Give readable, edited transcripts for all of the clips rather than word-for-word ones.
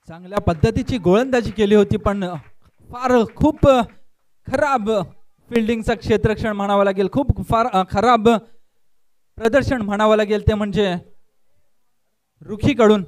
चांगल्या पद्धतीची गोलंदाजी केली होती, पण फार खूप खराब फिल्डिंगचा क्षेत्ररक्षण म्हणावं लागेल, खूप फार खराब प्रदर्शन म्हणावं लागेल ते म्हणजे रुखीकडून.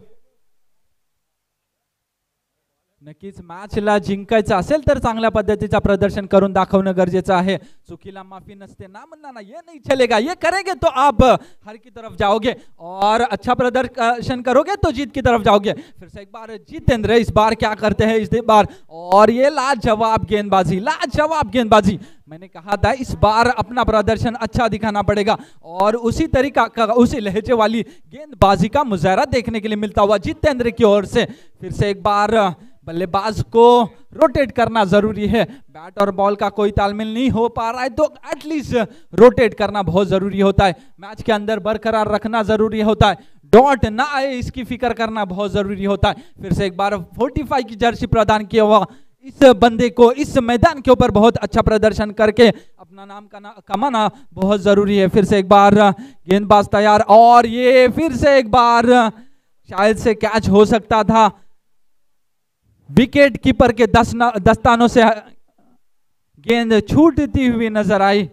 नक्कीच मॅचला जिंकायचं असेल तर चांगल्या पद्धतीचा प्रदर्शन करून दाखवणं गरजेचं आहे. चुकीला माफी नसते ना म्हणना ना, ये नहीं चलेगा, ये करेंगे तो आप हार की तरफ जाओगे और अच्छा प्रदर्शन करोगे तो जीत की तरफ जाओगे. फिर से एक बार जितेंद्र इस बार क्या करते हैं इस बार, और ये लाजवाब गेंदबाजी, लाजवाब गेंदबाजी. मैंने कहा था इस बार अपना प्रदर्शन अच्छा दिखाना पड़ेगा और उसी तरीका का उसी लहजे वाली गेंदबाजी का मुजाहरा देखने के लिए मिलता हुआ जितेंद्र की ओर से. फिर से एक बार बल्लेबाज को रोटेट करना जरूरी है. बैट और बॉल का कोई तालमेल नहीं हो पा रहा है तो एटलीस्ट रोटेट करना बहुत जरूरी होता है. मैच के अंदर बरकरार रखना जरूरी होता है, डॉट ना आए इसकी फिक्र करना बहुत जरूरी होता है. फिर से एक बार 45 की जर्सी प्रदान किया हुआ इस बंदे को इस मैदान के ऊपर बहुत अच्छा प्रदर्शन करके अपना नाम कमाना बहुत जरूरी है. फिर से एक बार गेंदबाज तैयार और ये फिर से एक बार शायद से कैच हो सकता था. विकेट कीपर के दस्तानों से गेंद छूटती हुई नजर आई.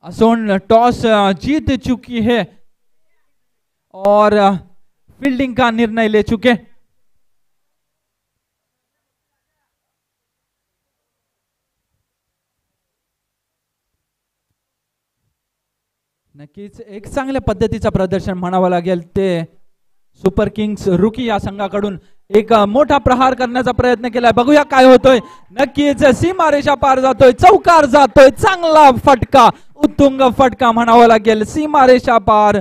असोन टॉस जीत चुकी है और फील्डिंग का निर्णय ले चुके. नक्कीच एक चांगल्या पद्धतीचा प्रदर्शन म्हणावं लागेल ते सुपर किंग्स रुकी या संघाकडून एक मोठा प्रहार करण्याचा प्रयत्न केलाय. बघूया काय होतोय. नक्कीच सीमारेषा पार जातोय, चौकार जातोय, चांगला फटका, उत्तुंग फटका म्हणावा लागेल, सीमारेषा पार.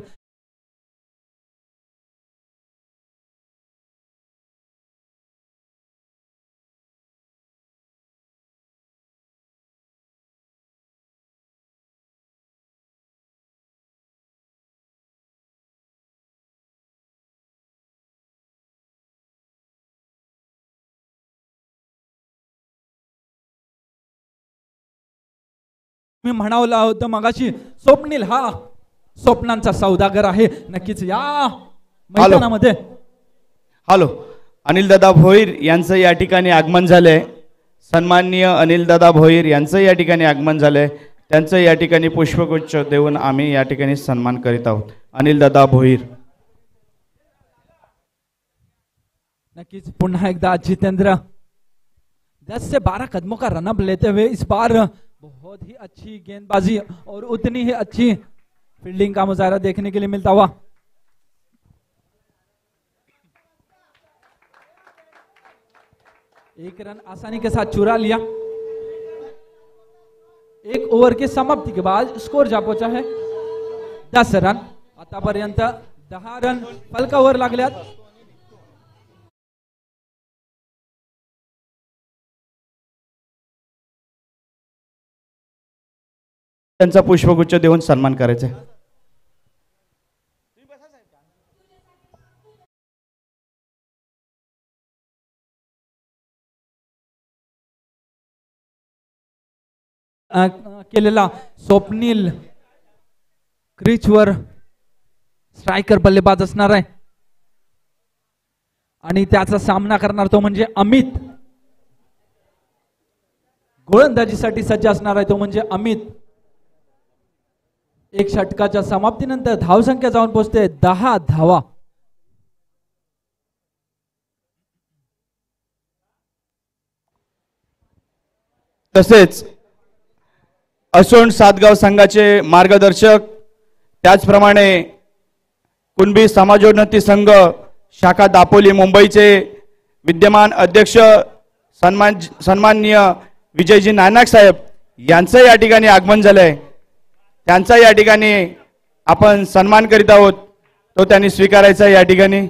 मी म्हणावलं होतं मगाशी स्वप्नील हा स्वप्नांचा सौदागर आहे. नक्कीच या मैदानामध्ये हॅलो अनिलदादा भोईर यांचं या ठिकाणी आगमन झालंय. सन्माननीय अनिलदादा भोईर यांचं या ठिकाणी आगमन झालंय. त्यांचं या ठिकाणी पुष्पगुच्छ देऊन आम्ही या ठिकाणी सन्मान करीत आहोत. अनिलदादा भोईर. नक्कीच पुन्हा एकदा जितेंद्र 10 से 12 कदमों का रनअप लेते हुए इस बार बहुत ही अच्छी गेंदबाजी और उतनी ही अच्छी फील्डिंग का मुजाहरा देखने के लिए मिलता हुआ. एक रन आसानी के साथ चुरा लिया. एक ओव्हर के समाप्ति के बाद स्कोर जा पहुंचा है 10 रन. आतापर्यंत 10 रन फलकावर लागल्यात. त्यांचा पुष्पगुच्छ देऊन सन्मान करायचा. केलेला स्वप्नील क्रीचवर स्ट्रायकर बल्लेबाज असणार आहे आणि त्याचा सामना करणार तो म्हणजे अमित. गोलंदाजीसाठी सज्ज असणार आहे तो म्हणजे अमित. एक षटकाच्या समाप्तीनंतर धावसंख्या जाऊन पोहोचते 10 धावा. तसेच असोन सातगाव संघाचे मार्गदर्शक त्याचप्रमाणे कुणबी समाजोन्नती संघ शाखा दापोली मुंबईचे विद्यमान अध्यक्ष सन्माननीय विजयजी नायक साहेब यांचं या ठिकाणी आगमन झालंय. त्यांचा या ठिकाणी आपण सन्मान करीत आहोत, तो त्यांनी स्वीकारायचा. या ठिकाणी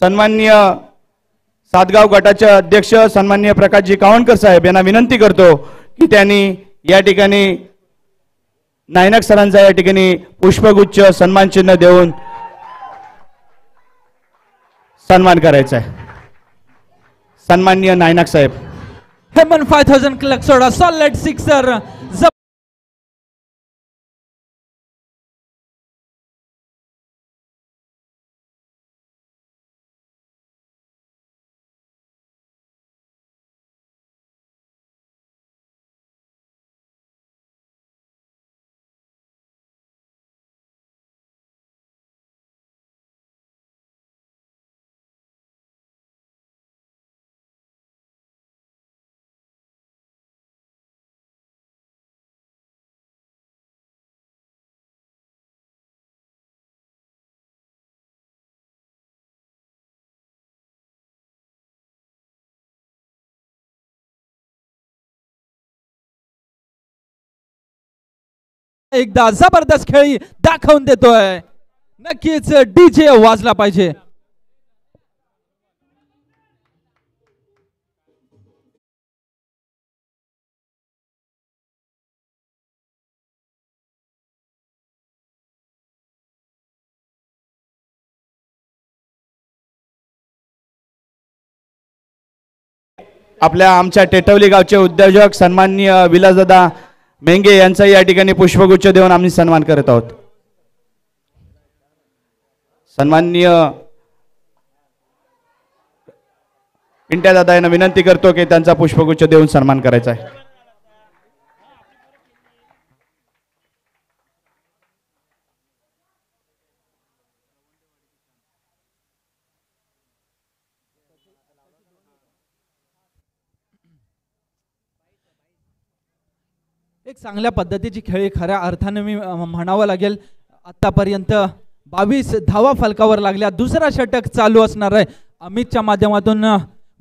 सन्माननीय सातगाव गटाचे अध्यक्ष सन्माननीय प्रकाशजी कावणकर साहेब यांना विनंती करतो की त्यांनी या ठिकाणी नायक सरांचा या ठिकाणी पुष्पगुच्छ सन्मान चिन्ह देऊन सन्मान करायचा आहे. सन्माननीय नायक साहेब. हेमन 5000 क्लक सोडा सॉलिड सिक्सर. एकदा जबरदस्त खेळी दाखवून देतोय. नक्कीच डीजे वाजला पाहिजे. आपल्या आमच्या टेटवली गावचे उद्योजक सन्माननीय विलासदादा मेंगे यांचा या ठिकाणी पुष्पगुच्छ देऊन आम्ही सन्मान करत आहोत. सन्माननीय पिंट्या दादा यांना विनंती करतो की त्यांचा पुष्पगुच्छ देऊन सन्मान करायचा आहे. एक चांगल्या पद्धतीची खेळी खऱ्या अर्थाने मी म्हणावं लागेल. आतापर्यंत 22 धावा फलकावर लागल्या. दुसरा षटक चालू असणार आहे. अमितच्या माध्यमातून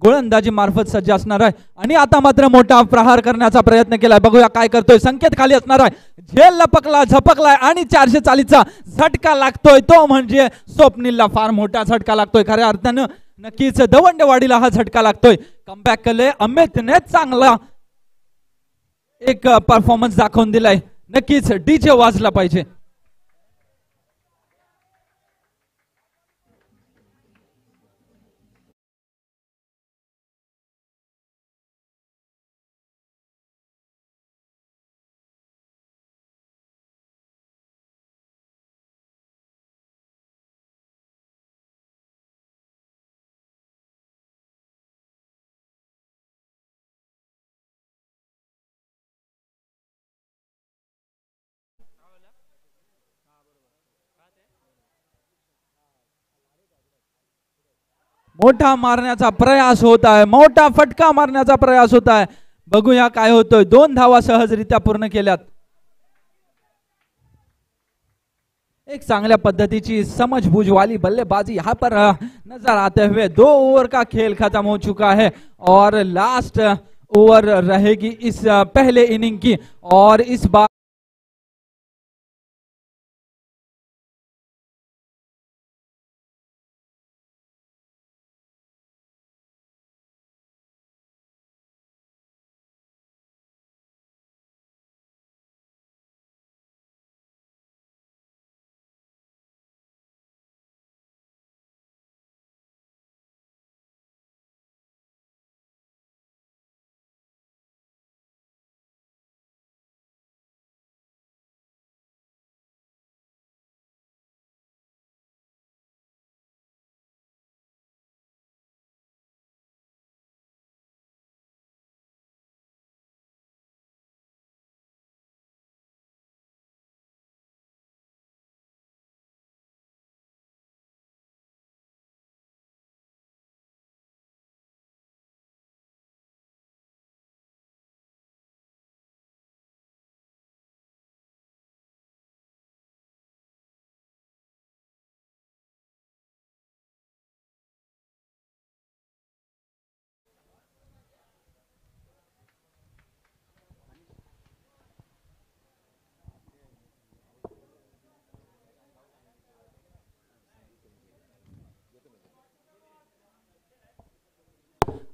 गोलंदाजी मार्फत सज्ज असणार आहे आणि आता मात्र मोठा प्रहार करण्याचा प्रयत्न केलाय. बघूया काय करतोय. संकेत खाली असणार आहे. झेल लपकला झपकलाय आणि 440चा झटका लागतोय. तो म्हणजे स्वप्नीलला फार मोठा झटका लागतोय. खऱ्या अर्थानं नक्कीच दवंडवाडीला हा झटका लागतोय. कमबॅक केले अमितने. चांगला एक परफॉर्मन्स दाखवून दिलाय. नक्कीच डीजे वाजला पाहिजे. मोठा मारण्याचा प्रयास होत आहे. मोठा फटका मारण्याचा प्रयास होत आहे. बघूया काय होतोय. 2 धावा सहजरित्या पूर्ण केल्यात. एक चांगल्या पद्धतीची समझबूझ वाली बल्लेबाजी यहाँ पर नजर आते हुए 2 ओवर का खेल खत्म हो चुका है और लास्ट ओवर रहेगी इस पहले इनिंग की. और इस बार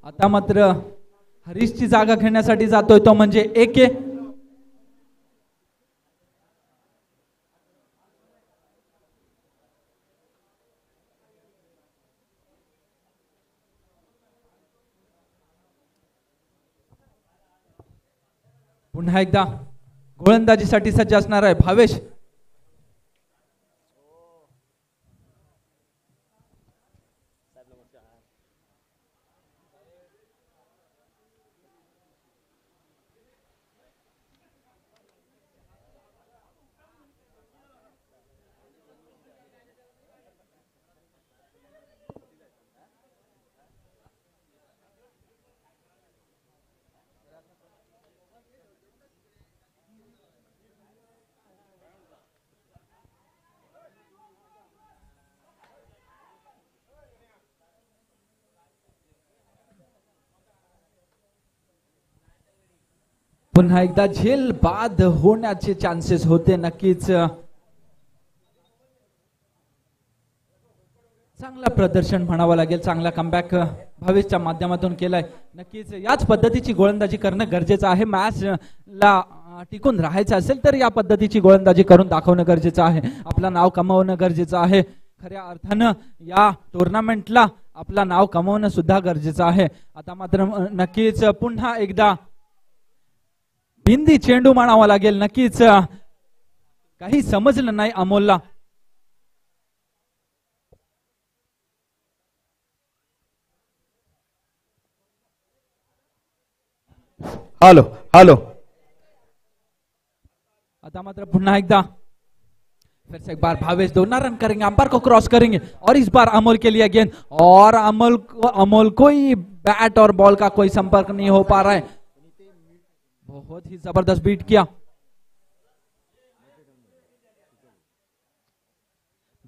आता मात्र हरीशची जागा घेण्यासाठी जातोय तो म्हणजे एके. पुन्हा एकदा गोलंदाजीसाठी सज्ज असणार आहे भावेश. पुन्हा एकदा झेल बाद होण्याचे चान्सेस होते. नक्कीच चांगला प्रदर्शन म्हणावं लागेल, चांगला कमबॅक भावेशच्या माध्यमातून केलाय. नक्कीच याच पद्धतीची गोलंदाजी करणं गरजेचं आहे. मॅच ला टिकून राहायचं असेल तर या पद्धतीची गोलंदाजी करून दाखवणं गरजेचं आहे. आपलं नाव कमवणं गरजेचं आहे. खऱ्या अर्थानं या टुर्नामेंटला आपलं नाव कमवणं सुद्धा गरजेचं आहे. आता मात्र नक्कीच पुन्हा एकदा बिंदी चेंडू म्हणावा लागेल. नक्कीच काही समजलं नाही अमोलला. Hello hello. आता मात्र पुन्हा एकदा फिर से एक बार भावेश दो रन करेंगे, अंपायर को क्रॉस करेंगे और इस बार अमोल के लिए गेंद और अमोल कोई बैट और बॉल का कोई संपर्क नहीं हो पा रहा है. बहुत ही जबरदस्त बीट किया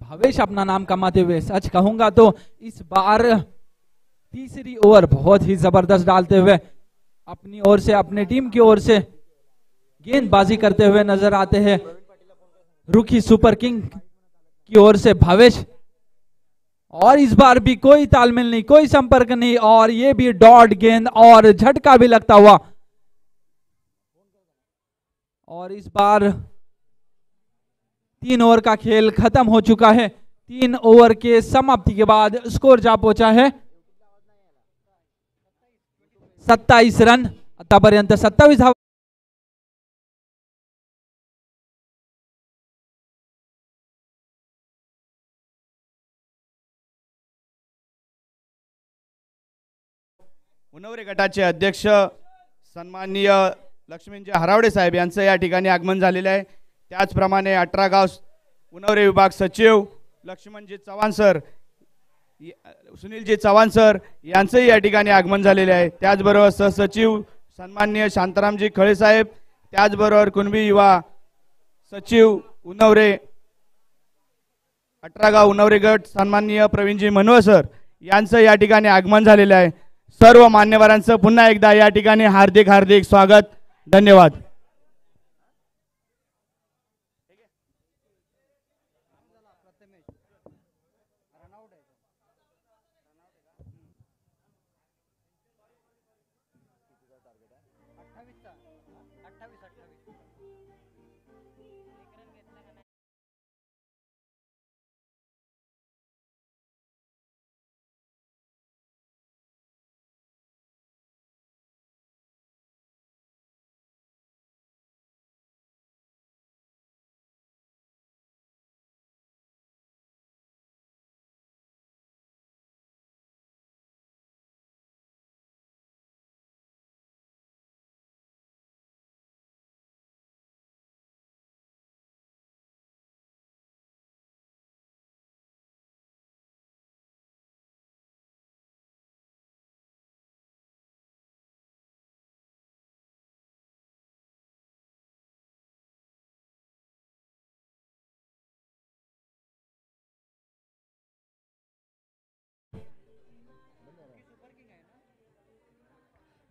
भावेश अपना नाम कमाते हुए. सच कहूंगा तो इस बार तीसरी ओवर बहुत ही जबरदस्त डालते हुए अपनी ओर से, अपने टीम की ओर से गेंदबाजी करते हुए नजर आते हैं रूकी सुपर किंग की ओर से भावेश. और इस बार भी कोई तालमेल नहीं, कोई संपर्क नहीं और ये भी डॉट गेंद और झटका भी लगता हुआ. और इस बार 3 ओवर का खेल खत्म हो चुका है. 3 ओवर के समाप्ति के बाद स्कोर जा पहुंचा है 27 रन. आतापर्यंत 27 धावा. उन्नवरे गटाचे अध्यक्ष सन्माननीय लक्ष्मीजी हरावडे साहेब यांचं या ठिकाणी आगमन झालेलं आहे. त्याचप्रमाणे 18 गाव उन्नवरे विभाग सचिव लक्ष्मणजी चव्हाण सर, सुनीलजी चव्हाण सर यांचंही या ठिकाणी आगमन झालेले आहे. त्याचबरोबर सहसचिव सन्माननीय शांतारामजी खळे साहेब, त्याचबरोबर कुणबी युवा सचिव उन्नवरे 18 गाव उन्नवरे गट सन्माननीय प्रवीणजी मनोहर सर यांचं या ठिकाणी आगमन झालेलं आहे. सर्व मान्यवरांचं पुन्हा एकदा या ठिकाणी हार्दिक हार्दिक स्वागत. धन्यवाद.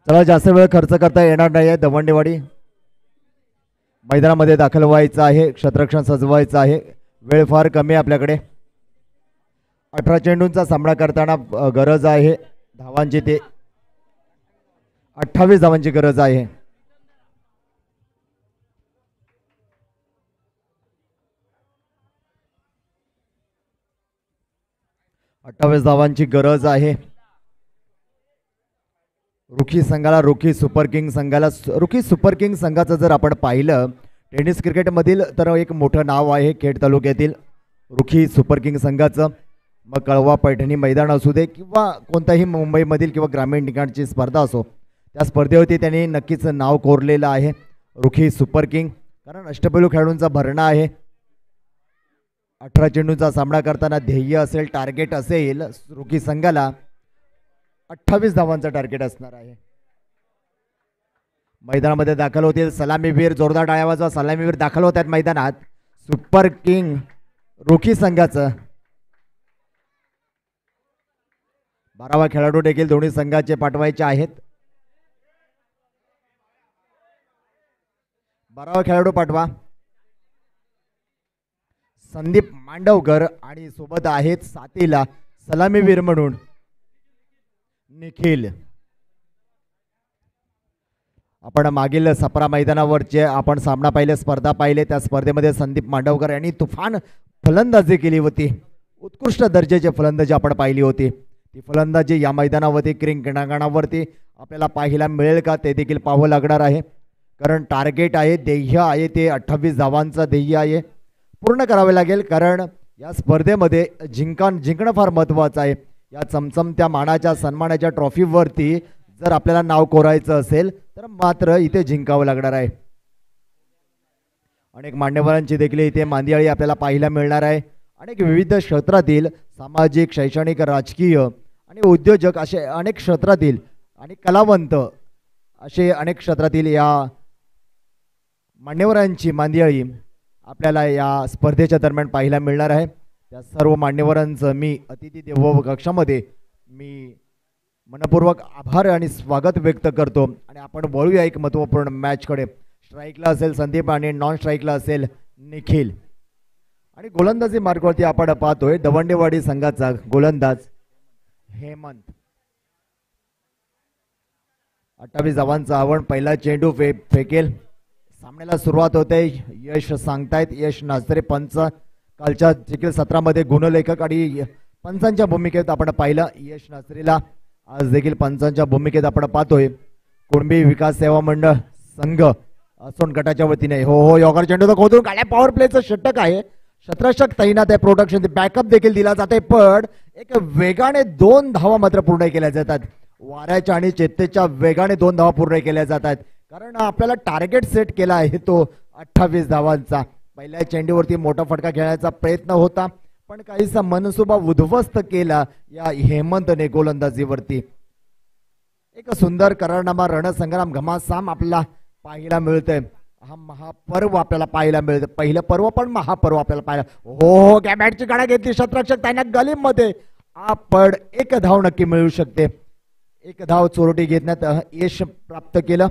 चला, जास्त वेळ खर्च करता येणार नाहीये. दवंडेवाडी मैदानामध्ये दाखल व्हायचं आहे. क्षेत्ररक्षण सजवायचं आहे. वेळ फार कमी आहे आपल्याकडे. 18 चेंडूंचा सामना करताना गरज आहे धावांची, ते 28 धावांची गरज आहे. धावांची गरज आहे रुखी संघाला. रुखी सुपर किंग संघाला. रुखी सुपर किंग संघाचं जर आपण पाहिलं टेनिस क्रिकेटमधील तर एक मोठं नाव आहे खेड तालुक्यातील रुखी सुपर किंग संघाचं. मग कळवा पैठणी मैदान असू दे किंवा कोणताही मुंबईमधील किंवा ग्रामीण ठिकाणची स्पर्धा असो, त्या स्पर्धेवरती त्यांनी नक्कीच नाव कोरलेलं आहे रुखी सुपर किंग. कारण अष्टपैलू खेळाडूंचा भरणा आहे. 18 चेंडूंचा सामना करताना ध्येय असेल, टार्गेट असेल रुखी संघाला 28 धावांचा टार्गेट असणार आहे. मैदानामध्ये दाखल होतील सलामीवीर. जोरदार टाळ्या वाजवा. सलामीवीर दाखल होत आहेत मैदानात. सुपर किंग रुखी संघाचं 12वा खेळाडू देखील दोन्ही संघाचे पाठवायचे आहेत. 12वा खेळाडू पाठवा. संदीप मांडवकर आणि सोबत आहेत साथीला सलामीवीर म्हणून निखिल. आपण मागील सप्रा मैदानावरचे आपण सामना पाहिले, स्पर्धा पाहिले. त्या स्पर्धेमध्ये संदीप मांडवकर यांनी तुफान फलंदाजी केली होती. उत्कृष्ट दर्जाची फलंदाजी आपण पाहिली होती. ती फलंदाजी या मैदानावरती क्रीडांगणावरती आपल्याला पाहायला मिळेल का ते देखील पाहावं लागणार आहे. कारण टार्गेट आहे, ध्येय आहे ते 28 धावांचं ध्येय आहे, पूर्ण करावे लागेल. कारण या स्पर्धेमध्ये जिंकणं फार महत्त्वाचं आहे. या चमचमत्या मानाच्या सन्मानाच्या ट्रॉफीवरती जर आपल्याला नाव कोरायचं असेल तर मात्र इथे जिंकावं लागणार आहे. अनेक मान्यवरांची देखील इथे मांदियाळी आपल्याला पाहायला मिळणार आहे. अनेक विविध क्षेत्रातील सामाजिक, शैक्षणिक, राजकीय आणि उद्योजक असे अनेक क्षेत्रातील आणि कलावंत असे अनेक क्षेत्रातील या मान्यवरांची मांदियाळी आपल्याला या स्पर्धेच्या दरम्यान पाहायला मिळणार आहे. त्या सर्व मान्यवरांचं मी अतिथी देवो कक्षामध्ये मी मनपूर्वक आभार आणि स्वागत व्यक्त करतो. आणि आपण वळूया एक महत्त्वपूर्ण मॅचकडे. स्ट्राईकला असेल संदीप आणि नॉन स्ट्राईकला असेल निखिल. आणि गोलंदाजी मार्गावरती आपण पाहतोय दवंडेवाडी संघाचा गोलंदाज हेमंत. 28 धावांचा आव्हान. पहिला चेंडू फेकेल. सामन्याला सुरुवात होते. यश सांगतायत यश नाचरे पंच. कालच्या देखील सत्रामध्ये गुणलेखक आणि पंचांच्या भूमिकेत आपण पाहिलं यश नाचरेला. आज देखील पंचांच्या भूमिकेत आपण पाहतोय. कुणबी विकास सेवा मंडळ संघ असोन गटाच्या वतीने हो योगार चेंडू तर खोदून काढल्या. पॉवर प्लेचं षटक आहे. शतरषक तैनात आहे. प्रोडक्शन बॅकअप देखील दिला जाते. पण एक वेगाने 2 धावा मात्र पूर्ण केल्या जातात. वाऱ्याच्या आणि चेतेच्या वेगाने 2 धावा पूर्ण केल्या जातात. कारण आपल्याला टार्गेट सेट केला आहे तो 28 धावांचा. पहिल्या चेंडूवरती मोठा फटका खेळण्याचा प्रयत्न होता पण काहीसा मनसुबा उद्ध्वस्त केला या हेमंतने गोलंदाजीवरती. एक सुंदर करारनामा रणसंग्राम घमासाम आपल्याला पाहायला मिळतंय. हा महापर्व आपल्याला पाहायला मिळतं. पहिलं पर्व पण महापर्व आपल्याला पाहायला. हो त्या बॅटची गाडा घेतली. शतरक्षक त्यांना गलीमध्ये आपण एक धाव नक्की मिळू शकते. एक धाव चोरटी घेण्यात यश प्राप्त केलं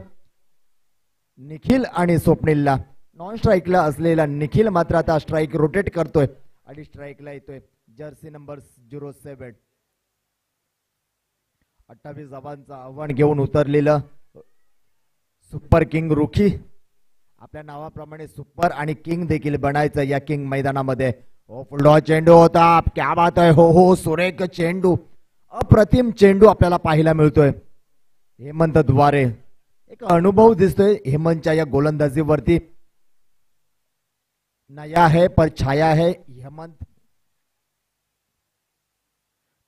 निखिल आणि स्वप्नीलला. नॉन स्ट्राईकला असलेला निखिल मात्र आता स्ट्राईक रोटेट करतोय आणि स्ट्राईकला येतोय. Jersey number 07. 28 धावांचं आव्हान घेऊन उतरलेलं सुपर किंग रुखी. आपल्या नावाप्रमाणे सुपर आणि किंग देखील बनायचं या किंग मैदानामध्ये. हो फुलडॉ चेंडू होता. क्या बात आहे. हो सुरेख चेंडू. अप्रतिम चेंडू आपल्याला पाहायला मिळतोय हेमंत द्वारे. एक अनुभव दिसतोय हेमंतच्या या गोलंदाजीवरती. नया है पर छाया है हेमंत.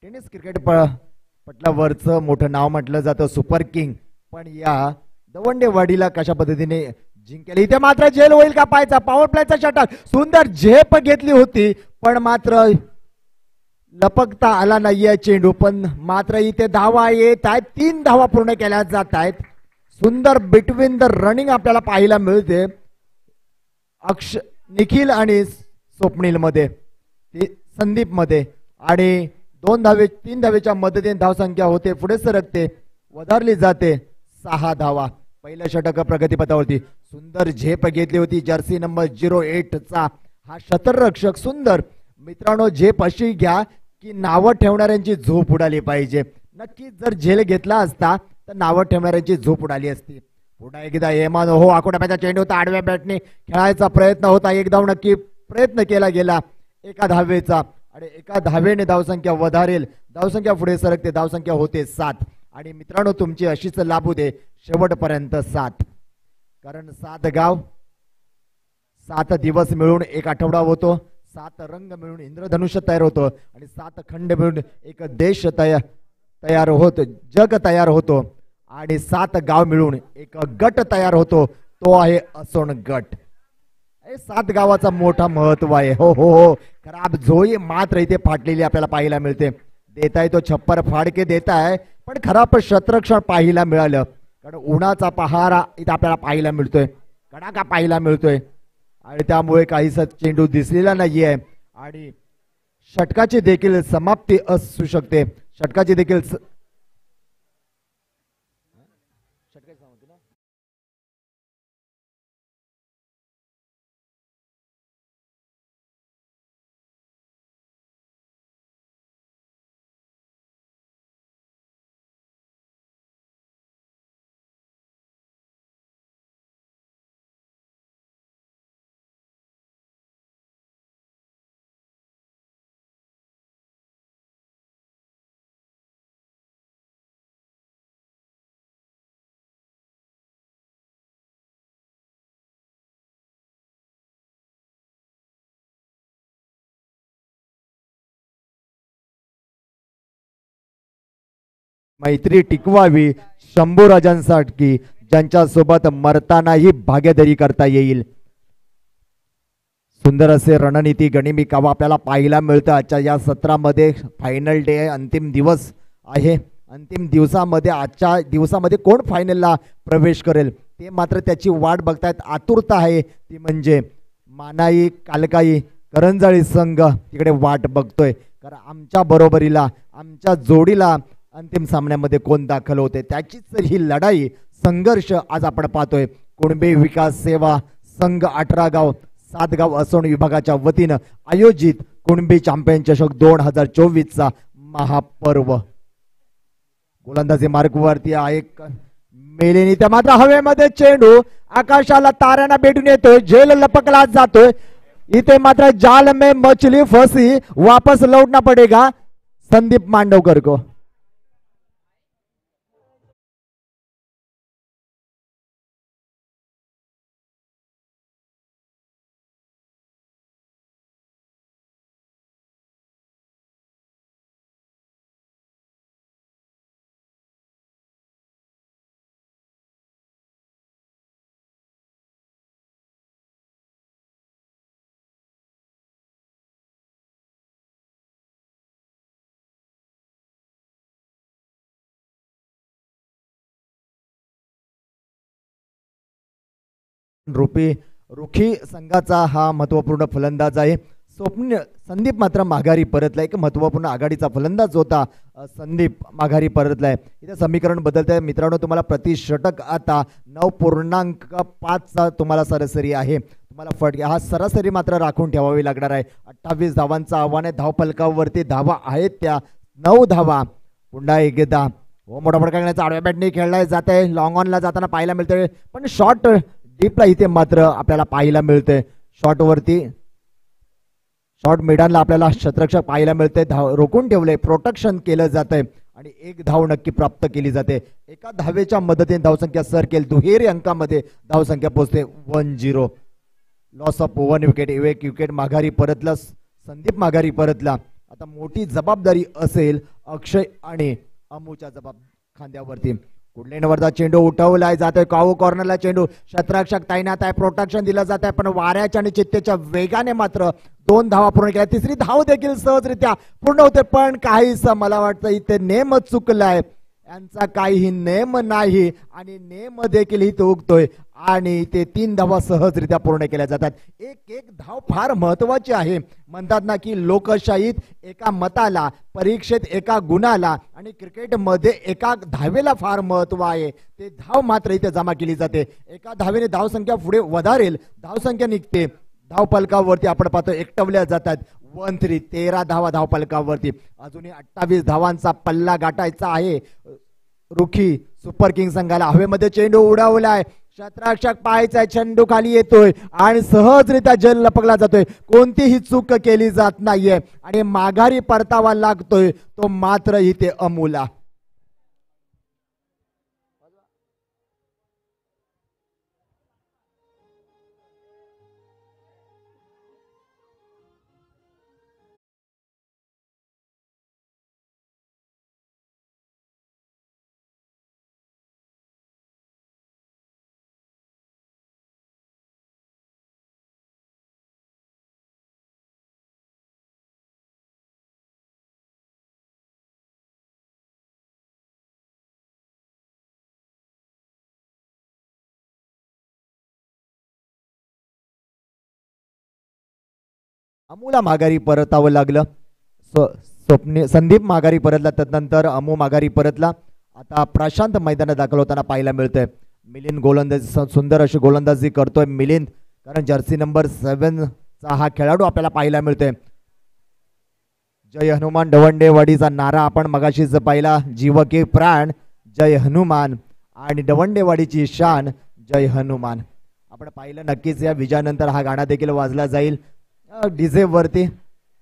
टेनिस क्रिकेट पटलावरचं मोठं नाव म्हटलं जातं सुपर किंग. पण या दवंडेवाडीला कशा पद्धतीने जिंकेल. इथे मात्र झेल होईल का पाहायचा. पॉवर प्लेचा षटक. सुंदर झेप घेतली होती पण मात्र लपकता आला नाहीये चेंडू. पण मात्र इथे धावा येत आहेत. 3 धावा पूर्ण केल्या जात आहेत. सुंदर बिटवीन द रनिंग आपल्याला पाहायला मिळते निखिल आणि स्वप्नील मध्ये, संदीप मध्ये. आणि 3 धावेच्या मदतीने धावसंख्या होते पुढे सरकते. वधारली जाते 6 धावा. पहिल्या षटक प्रगतीपथावरती. सुंदर झेप घेतली होती जर्सी नंबर 08 चा हा शतररक्षक. सुंदर मित्रांनो झेप अशी घ्या की नावं ठेवणाऱ्यांची झोप उडाली पाहिजे. नक्कीच जर झेल घेतला असता तर नावं ठेवणाऱ्यांची झोप उडाली असती. पुन्हा एकदा हेमान हो आकोटाप्याचा चेंडू होता. आडव्या बॅटने खेळायचा प्रयत्न होता. एक धाव नक्की प्रयत्न केला गेला एका धावेचा आणि एका धावेने धावसंख्या वधारेल. धावसंख्या पुढे सरकते. धावसंख्या होते 7. आणि मित्रांनो तुमची अशीच लाभू दे शेवटपर्यंत 7. कारण 7 गाव 7 दिवस मिळून एक आठवडा होतो. 7 रंग मिळून इंद्रधनुष्य तयार होतो आणि 7 खंड मिळून एक देश तयार होतो. जग तयार होतो. आणि 7 गाव मिळून एक गट तयार होतो. तो आहे असोन गट. 7 गावाचा मोठा महत्व आहे. हो हो हो. खराब झोई मात्र इथे फाटलेली आपल्याला पाहायला मिळते. देताय तो छप्पर फाडके देताय पण खराब शतरक्षण पाहायला मिळालं. कारण उन्हाचा पहारा इथे आपल्याला पाहायला मिळतोय. कडाका पाहायला मिळतोय आणि त्यामुळे काहीसा चेंडू दिसलेला नाहीये. आणि षटकाची देखील समाप्ती असू शकते. षटकाची देखील मैत्री टिकवावी शंभूराजांसाठी, ज्यांच्यासोबत मरतानाही भागीदारी करता येईल. सुंदर असे रणनीती गणिमी कावा आपल्याला पाहायला मिळतं आजच्या या सत्रामध्ये. फायनल डे आहे, अंतिम दिवस आहे. अंतिम दिवसामध्ये आजच्या दिवसामध्ये कोण फायनलला प्रवेश करेल ते मात्र त्याची वाट बघतायत, आतुरता आहे ती म्हणजे मानाई कालकाई करंजाळी संघ तिकडे वाट बघतोय. कारण आमच्या बरोबरीला आमच्या जोडीला अंतिम सामन्यामध्ये कोण दाखल होते त्याचीच तर ही लढाई संघर्ष आज आपण पाहतोय. कुणबी विकास सेवा संघ 18 गाव 7 गाव असोण विभागाच्या वतीनं आयोजित कुणबी चॅम्पियन चषक 2024चा महापर्व. गोलंदाजी मार्गवरती आहे मेलेनी, त्या मात्र हवेमध्ये चेंडू आकाशाला ताऱ्यांना भेटून येतोय, झेल लपकला जातोय. इथे मात्र जाल में मछली फसी, वापस लौटना पडेगा संदीप मांडवकर को. रुखी संघाचा हा महत्वपूर्ण फलंदाज आहे. स्वप्न संदीप मात्र माघारी परतला. एक महत्वपूर्ण आघाडीचा फलंदाज होता संदीप माघारी परतलाय. इथे समीकरण बदलत आहे मित्रांनो. तुम्हाला प्रति षटक आता 9.5 तुम्हाला सरासरी आहे. तुम्हाला फटके हा सरासरी मात्र राखून ठेवावी लागणार आहे. 28 धावांचं आव्हान आहे. धावफलकावरती धावा आहेत त्या 9 धावा. पुन्हा एकदा मोठा फटका करण्याचा आडव्या बॅटने खेळला जात आहे. लॉंग ऑनला जाताना पाहायला मिळतंय, पण शॉर्ट डीपला इथे मात्र आपल्याला पाहायला मिळतंय. शॉर्टवरती शॉर्ट मिडानला आपल्याला क्षेत्ररक्षक पाहायला मिळते. रोखून ठेवले, प्रोटेक्शन केलं जातंय आणि 1 धाव नक्की प्राप्त केली जाते. एका धावेच्या मदतीने धावसंख्या सर केली. दुहेरी अंकामध्ये धावसंख्या पोहोचते 1-0. Loss of 1 wicket. एक विकेट माघारी परतला संदीप माघारी परतला. आता मोठी जबाबदारी असेल अक्षय आणि अमुच्या खांद्यावरती. कुडलेनवरचा चेंडू उठवलाय जातोय. काऊ कॉर्नरला चेंडू, क्षेत्ररक्षक तैनात आहे, प्रोटेक्शन दिलं जात आहे, पण वाऱ्याच्या आणि चित्तेच्या वेगाने मात्र 2 धावा पूर्ण केल्या. तिसरी धाव देखील सहजरित्या पूर्ण होते, पण काहीच मला वाटतं इथे नेम चुकलाय. यांचा काहीही नेम नाही आणि नेम देखील इथे उगतोय आणि ते 3 धावा सहजरित्या पूर्ण केल्या जातात. एक धाव फार महत्वाची आहे. म्हणतात ना की लोकशाहीत एका मताला, परीक्षेत एका गुणाला आणि क्रिकेटमध्ये एका धावेला फार महत्व आहे. ते धाव मात्र इथे जमा केली जाते. एका धावेने धावसंख्या पुढे वधारेल, धावसंख्या निघते. धावफलकावरती आपण पाहतो एकटवल्या जातात 1-3. 13 धावा धावफलकावरती. अजूनही 28 धावांचा पल्ला गाठायचा आहे. रुखी सुपर किंग संघाला. हवेमध्ये चेंडू उडवलाय, क्षेत्ररक्षक पाहायचाय, चेंडू खाली येतोय आणि सहजरित्या जल लपकला जातोय. कोणतीही चूक केली जात नाहीये आणि माघारी परतावा लागतोय तो मात्र इथे अमूला. अमूला माघारी परतावं लागलं. स्वप्ने संदीप माघारी परतला, त्यानंतर अमू माघारी परतला. आता प्रशांत मैदानात दाखल होताना पाहायला मिळतंय. मिलिंद गोलंदाजी, सुंदर अशी गोलंदाजी करतोय मिलिंद, कारण जर्सी नंबर 7चा हा खेळाडू आपल्याला पाहायला मिळतोय. जय हनुमान दवंडेवाडीचा नारा आपण मगाशीच पाहिला. जीव के प्राण जय हनुमान आणि दवंडेवाडीची शान जय हनुमान आपण पाहिलं. नक्कीच या विजयानंतर हा गाणं देखील वाजला जाईल डीजे वरती,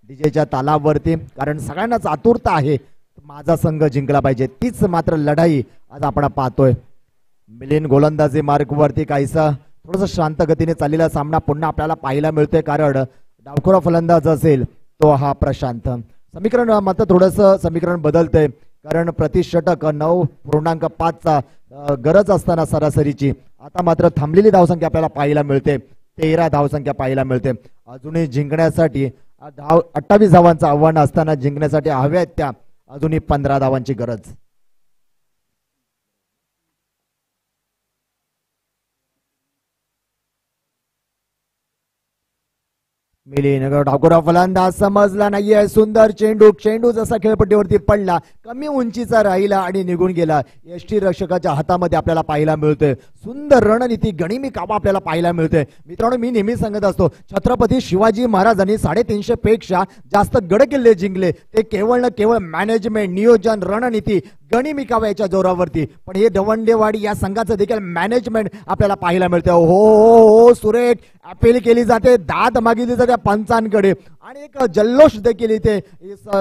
डीजेच्या तालावरती, कारण सगळ्यांनाच आतुरता आहे माझा संघ जिंकला पाहिजे. तीच मात्र लढाई आज आपण पाहतोय. मिलिंद गोलंदाजी मार्गवरती काहीसा थोडंसं शांत गतीने चाललेला सामना पुन्हा आपल्याला पाहायला मिळतोय, कारण डावखोरा फलंदाज असेल तो हा प्रशांत. समीकरण मात्र थोडंसं समीकरण बदलतंय. कारण प्रतिषटक 9.5चा गरज असताना सरासरीची आता मात्र थांबलेली धावसंख्या आपल्याला पाहायला मिळते. 13 धावसंख्या पाहायला मिळते. अजूनही जिंकण्यासाठी 28 धावांचं आव्हान असताना जिंकण्यासाठी हव्यात त्या अजूनही 15 धावांची गरज. मिलिंद ठाकूर फलंदाज समजला नाहीये. सुंदर चेंडू जसा खेळपट्टीवरती पडला कमी उंचीचा राहिला आणि निघून गेला. यष्टी रक्षकाच्या हातामध्ये आपल्याला पाहायला मिळतोय. सुंदर रणनीती गणिमी काबा आपल्याला पाहायला मिळते. मित्रांनो, मी नेहमी सांगत असतो छत्रपती शिवाजी महाराजांनी 350 पेक्षा जास्त गडकिल्ले जिंकले. ते केवळ मॅनेजमेंट, नियोजन, रणनीती, गणिमी काबा याच्या जोरावरती. पण हे दवंडेवाडी या संघाचं देखील मॅनेजमेंट आपल्याला पाहायला मिळते. हो सुरेख अपील केली जाते, दाद मागितली जाते पंचांकडे आणि एक जल्लोष देखील इथे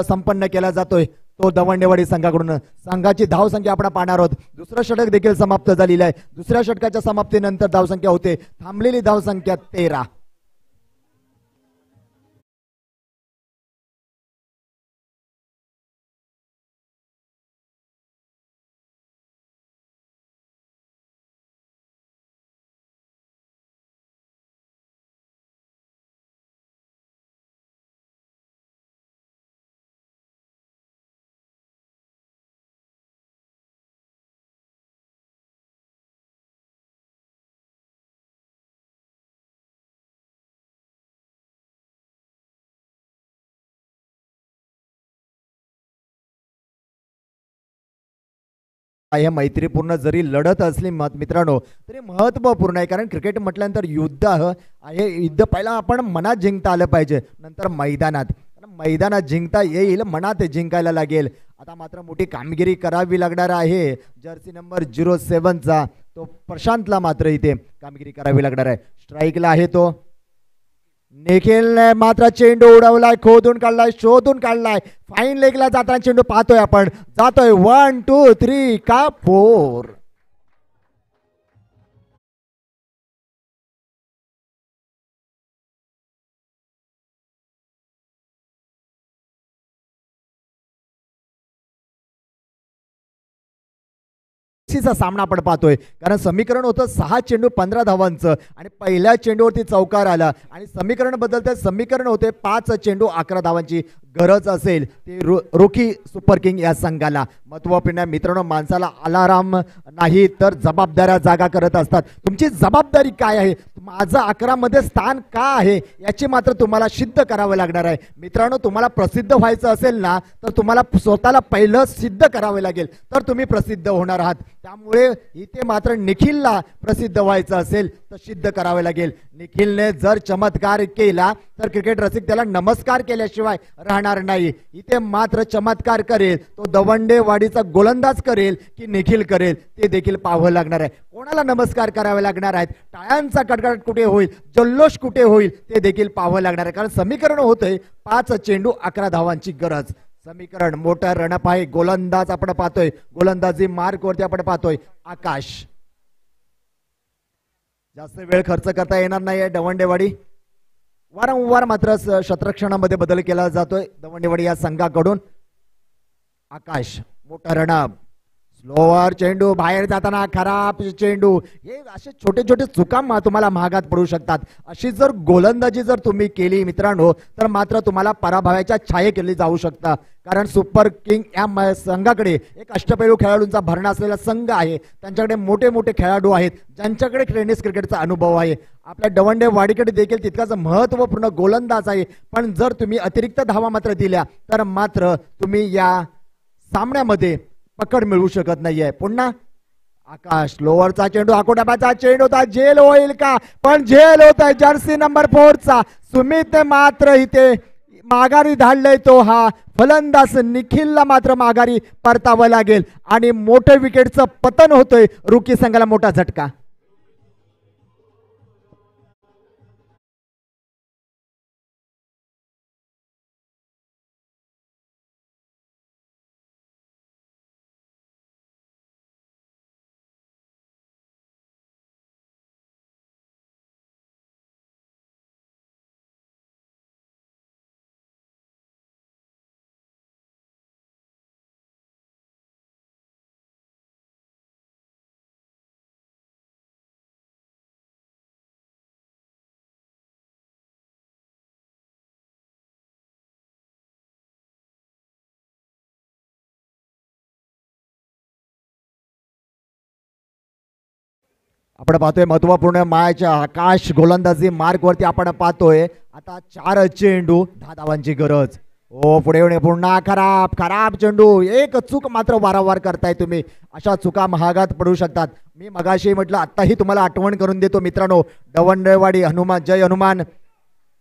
संपन्न केला जातोय तो दवंडेवाडी संघाकडून. संघाची धावसंख्या आपण पाहणार आहोत. दुसरं षटक देखील समाप्त झालेलं आहे. दुसऱ्या षटकाच्या समाप्तीनंतर धावसंख्या होते थांबलेली धावसंख्या 13. हे मैत्रीपूर्ण जरी लढत असली मित्रांनो तरी महत्त्वपूर्ण आहे. कारण क्रिकेट म्हटल्यानंतर युद्ध आहे. युद्ध पहिला आपण मनात जिंकता आलं पाहिजे, नंतर मैदानात जिंकता येईल, मनात जिंकायला लागेल. आता मात्र मोठी कामगिरी करावी लागणार आहे. जर्सी नंबर 07चा तो प्रशांतला मात्र इथे कामगिरी करावी लागणार आहे. स्ट्राईकला आहे तो निखिलने मात्र चेंडू उडवलाय, खोदून काढलाय, शोधून काढलाय. फाईन लेगला जाताना चेंडू पाहतोय आपण. जातोय 1 2 3 का 4. चा सामना आपण पाहतोय. कारण समीकरण होतं 6 चेंडू 15 धावांचं आणि पहिल्या चेंडूवरती चौकार आला आणि समीकरण बदलते. समीकरण होते 5 चेंडू 11 धावांची गरज असेल ते रोखी सुपर किंग या संघाला. महत्त्वपूर्ण मित्रांनो, माणसाला अलाराम नाही तर जबाबदाऱ्या जागा करत असतात. तुमची जबाबदारी काय आहे, माझं 11 मध्ये स्थान का आहे याची मात्र तुम्हाला सिद्ध करावं लागणार आहे. मित्रांनो, तुम्हाला प्रसिद्ध व्हायचं असेल ना तर तुम्हाला स्वतःला पहिलं सिद्ध करावं लागेल तर तुम्ही प्रसिद्ध होणार आहात. त्यामुळे इथे मात्र निखिलला प्रसिद्ध व्हायचं असेल तर सिद्ध करावे लागेल. निखिलने जर चमत्कार केला तर क्रिकेट रसिक त्याला नमस्कार केल्याशिवाय राहणार नाही. इथे मात्र चमत्कार करेल तो दवंडेवाडीचा गोलंदाज करेल की निखिल करेल ते देखील पाहावं लागणार आहे. कोणाला नमस्कार करावे लागणार आहेत, टाळ्यांचा कडकडाट कुठे होईल, जल्लोष कुठे होईल ते देखील पाहावं लागणार आहे. कारण समीकरण होतंय 5 चेंडू 11 धावांची गरज. समीकरण मोठा रणप आहे. गोलंदाज आपण पाहतोय, गोलंदाजी मार्क वरती आपण पाहतोय आकाश. जास्त वेळ खर्च करता येणार नाही दवंडेवाडी. वारंवार मात्र शतरक्षणामध्ये बदल केला जातोय दवंडेवाडी या संघाकडून. आकाश मोठा रणप, स्लोअर चेंडू, बाहेर जाताना खराब चेंडू. हे असे छोटे छोटे चुका तुम्हाला महागात पडू शकतात. अशी जर गोलंदाजी जर तुम्ही केली मित्रांनो तर मात्र तुम्हाला पराभवाच्या छायेखाली जाऊ शकता. कारण सुपर किंग या संघाकडे एक अष्टपैलू खेळाडूंचा भरणा असलेला संघ आहे. त्यांच्याकडे मोठे मोठे खेळाडू आहेत ज्यांच्याकडे टेनिस क्रिकेटचा अनुभव आहे. आपल्या दवंडेवाडीकडे देखील तितकाच महत्त्वपूर्ण गोलंदाज आहे. पण जर तुम्ही अतिरिक्त धावा मात्र दिल्या तर मात्र तुम्ही या सामन्यामध्ये पकड मिळवू शकत नाहीये. पुन्हा आकाश, लोअरचा चेंडू, आकोटाबाचा चेंडू होता, झेल होईल का, पण झेल होत आहे. जर्सी नंबर 4चा सुमित मात्र इथे माघारी धाडलंय. तो हा फलंदाज निखिलला मात्र माघारी परतावं लागेल आणि मोठं विकेटचं पतन होतंय. रुकी संघाला मोठा झटका. आपण पाहतोय महत्वपूर्ण मॅच आकाश गोलंदाजी मार्क वरती आपण पाहतोय आता 4 चेंडू 10 धावांची गरज. ओ पुढे येऊन पुन्हा खराब खराब चेंडू. एक चूक मात्र वारंवार करताय तुम्ही. अशा चुका महागात पडू शकतात. मी मगाशी म्हटलं आत्ताही तुम्हाला आठवण करून देतो मित्रांनो. दवंडेवाडी हनुमान जय हनुमान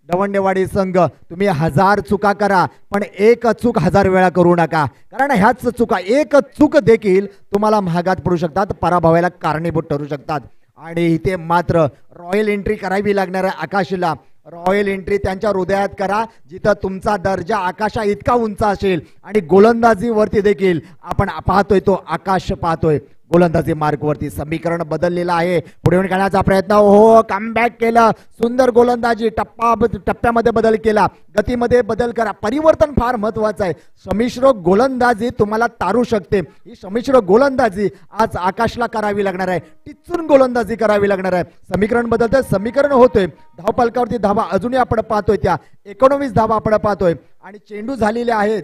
दवंडेवाडी संघ तुम्ही 1000 चुका करा पण एक चूक 1000 वेळा करू नका. कारण ह्याच चुका एक चूक देखील तुम्हाला महागात पडू शकतात. पराभवाला कारणीभूत ठरू शकतात. आणि इथे मात्र रॉयल एंट्री करावी लागणार आहे आकाशला. रॉयल एंट्री त्यांच्या हृदयात करा जिथं तुमचा दर्जा आकाशा इतका उंच असेल. आणि गोलंदाजीवरती देखील आपण पाहतोय तो आकाश पाहतोय. गोलंदाजी मार्क वरती समीकरण बदललेलं आहे. पुढे येऊन खेळण्याचा प्रयत्न. हो कमबॅक केलं. सुंदर गोलंदाजी. टप्प्यामध्ये बदल केला. गतीमध्ये बदल करा. परिवर्तन फार महत्वाचं आहे. संमिश्र गोलंदाजी तुम्हाला तारू शकते. ही संमिश्र गोलंदाजी आज आकाशला करावी लागणार आहे. टिचून गोलंदाजी करावी लागणार आहे. समीकरण बदलतंय. समीकरण होतोय. धावफलकावरती धावा अजूनही आपण पाहतोय त्या 19 धावा आपण पाहतोय. आणि चेंडू झालेले आहेत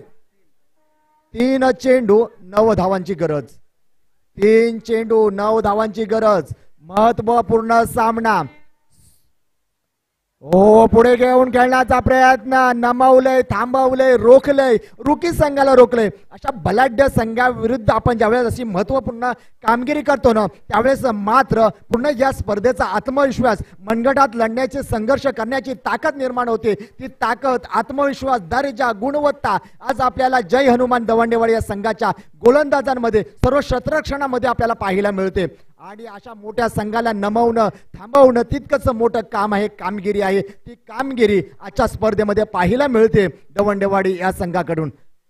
3 चेंडू 9 धावांची गरज. 3 चेंडू 9 धावांची गरज. महत्वपूर्ण सामना. हो पुढे घेऊन खेळण्याचा प्रयत्न. नमवलंय थांबवलंय रोखलंय. रुकी संघाला रोखलंय. अशा बलाढ्य संघाविरुद्ध आपण ज्यावेळेस अशी महत्वपूर्ण कामगिरी करतो ना त्यावेळेस मात्र पुन्हा या स्पर्धेचा आत्मविश्वास मनगटात लढण्याचे संघर्ष करण्याची ताकद निर्माण होते. ती ताकद आत्मविश्वास दर्जा गुणवत्ता आज आपल्याला जय हनुमान दवंडेवाडी या संघाच्या गोलंदाजांमध्ये सर्व क्षेत्ररक्षणामध्ये आपल्याला पाहायला मिळते. आणि अशा मोठ्या संघाला नमवणं थांबवणं तितकंच मोठं काम आहे. कामगिरी आहे. ती कामगिरी आजच्या स्पर्धेमध्ये पाहायला मिळते दवंडेवाडी या संघाकडून.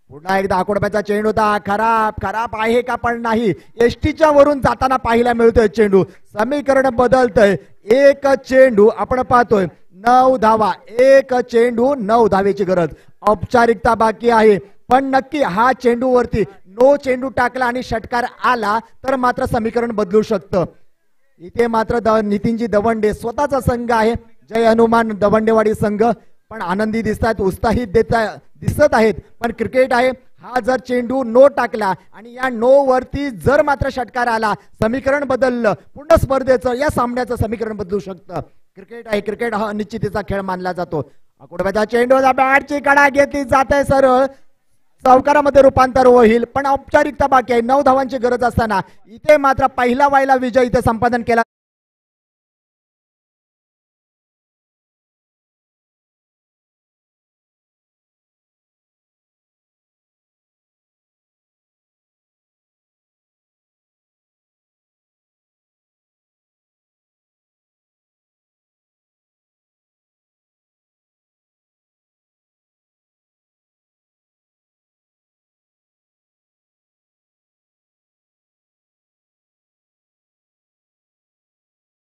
पुन्हा एकदा आकोडप्याचा चेंडू होता. खराब खराब आहे का पण नाही. एसटीच्या वरून जाताना पाहायला मिळतोय चेंडू. समीकरण बदलतंय. एक चेंडू आपण पाहतोय 9 धावा. एक चेंडू 9 धावेची गरज. औपचारिकता बाकी आहे पण नक्की हा चेंडू वरती नो चेंडू टाकला आणि षटकार आला तर मात्र समीकरण बदलू शकतं. इथे मात्र नितीनजी दवंडे स्वतःचा संघ आहे जय हनुमान दवंडेवाडी संघ पण आनंदी दिसतात. उत्साहित दिसत आहेत. पण क्रिकेट आहे. हा जर चेंडू नो टाकला आणि या नो वरती जर मात्र षटकार आला समीकरण बदललं पुन्हा स्पर्धेचं या सामन्याचं समीकरण बदलू शकतं. क्रिकेट आहे. क्रिकेट हा अनिश्चिततेचा खेळ मानला जातो. आकोडब्याचा चेंडू बॅटची कडा घेतली जाते सरळ चौकारामध्ये रूपांतर होईल पण औपचारिकता बाकी आहे. 9 धावांची गरज असताना इथे मात्र पहिला वायला विजय इथे संपादन केला.